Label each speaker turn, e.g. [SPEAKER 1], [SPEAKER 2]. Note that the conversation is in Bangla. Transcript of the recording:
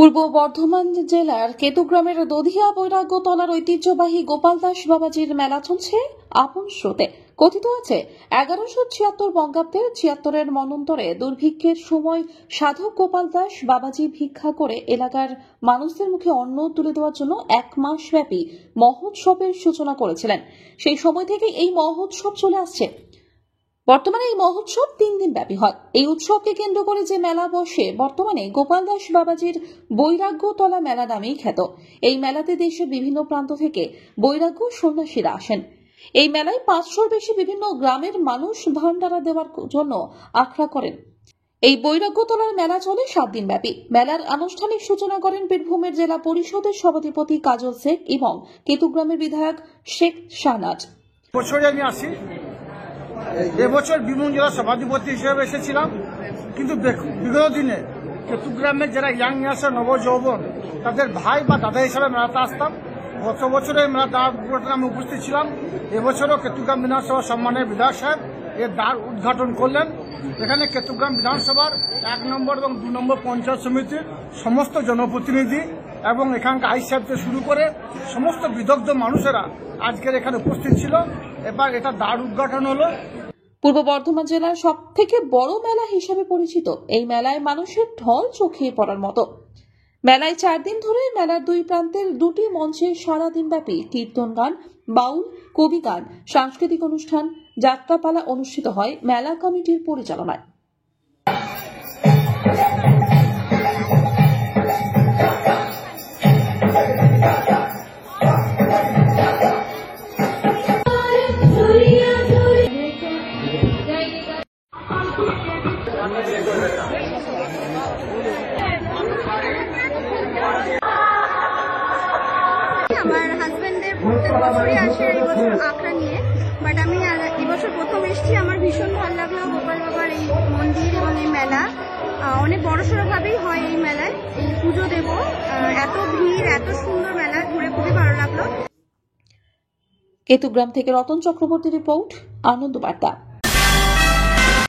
[SPEAKER 1] পূর্ব বর্ধমান জেলার কেতুগ্রামের দধিয়া বৈরাগ্যতলার ঐতিহ্যবাহী গোপাল দাস বাবাজির মেলা চলছে আপন স্রোতে। কথিত আছে 1176 বঙ্গাব্দে 76-এর মন্বন্তরে দুর্ভিক্ষের সময় সাধক গোপাল দাস বাবাজি ভিক্ষা করে এলাকার মানুষদের মুখে অন্ন তুলে দেওয়ার জন্য 1 মাস ব্যাপী মহোৎসবের সূচনা করেছিলেন। সেই সময় থেকে এই মহোৎসব চলে আসছে। বর্তমানে এই মহোৎসব 3 দিন ব্যাপী হয়। এই উৎসবকে কেন্দ্র করে যে মেলা বসে বর্তমানে গোপাল দাস বাবাজির বৈরাগ্যতলা মেলা নামেই খ্যাত। এই মেলাতে দেশের বিভিন্ন প্রান্ত থেকে বৈরাগ্য সন্ন্যাসীরা আসেন। এই মেলায় 500-র বেশি বিভিন্ন গ্রামের মানুষ ভান্ডারা দেওয়ার জন্য আখড়া করেন। এই বৈরাগ্যতলার মেলা চলে 7 দিন ব্যাপী। মেলার আনুষ্ঠানিক সূচনা করেন বীরভূমের জেলা পরিষদের সভাধিপতি কাজল শেখ এবং কেতুগ্রামের বিধায়ক শেখ শাহনাজ।
[SPEAKER 2] এবছর বীরভূম জেলা সভাধিপতি হিসেবে এসেছিলাম, কিন্তু বিগত দিনে কেতুগ্রামের যারা ইয়াং ইয়ার্সের নবযৌবন তাদের ভাই বা দাদা হিসাবে মেলাতে আসতাম। গত বছরে মেলাতে আমি উপস্থিত ছিলাম। এবছরও কেতুগ্রাম বিধানসভা সম্মানের বিধায়ক সাহেব এর দ্বার উদ্ঘাটন করলেন। এখানে কেতুগ্রাম বিধানসভার 1 নম্বর এবং 2 নম্বর পঞ্চায়েত সমিতির সমস্ত জনপ্রতিনিধি এবং এখানকার আইস সাহেব থেকে শুরু করে সমস্ত বিদগ্ধ মানুষেরা আজকের এখানে উপস্থিত ছিল। এবার এটা দ্বার উদ্ঘাটন হলো।
[SPEAKER 1] পূর্ব বর্ধমান জেলার সব থেকে বড় মেলা হিসেবে পরিচিত এই মেলায় মানুষের ঢল চোখে পড়ার মতো। মেলায় 4 দিন ধরে মেলার 2 প্রান্তের 2টি মঞ্চে সারাদিন ব্যাপী কীর্তন গান, বাউল, কবি গান, সাংস্কৃতিক অনুষ্ঠান, যাত্রাপালা অনুষ্ঠিত হয় মেলা কমিটির পরিচালনায়।
[SPEAKER 3] আমার হাজবেন্ডের প্রত্যেক বছরই আসে এই বছর আখড়া নিয়ে, বাট আমি এবছর প্রথম এসেছি। আমার ভীষণ ভালো লাগলো গোপাল বাবার এই মন্দির এবং এই মেলা। অনেক বড়সড় ভাবেই হয় এই মেলায়। এই পুজো দেব, এত ভিড়, এত সুন্দর মেলা, ঘুরে খুবই ভালো লাগলো।
[SPEAKER 1] কেতুগ্রাম থেকে রতন চক্রবর্তী রিপোর্ট, আনন্দ বার্তা।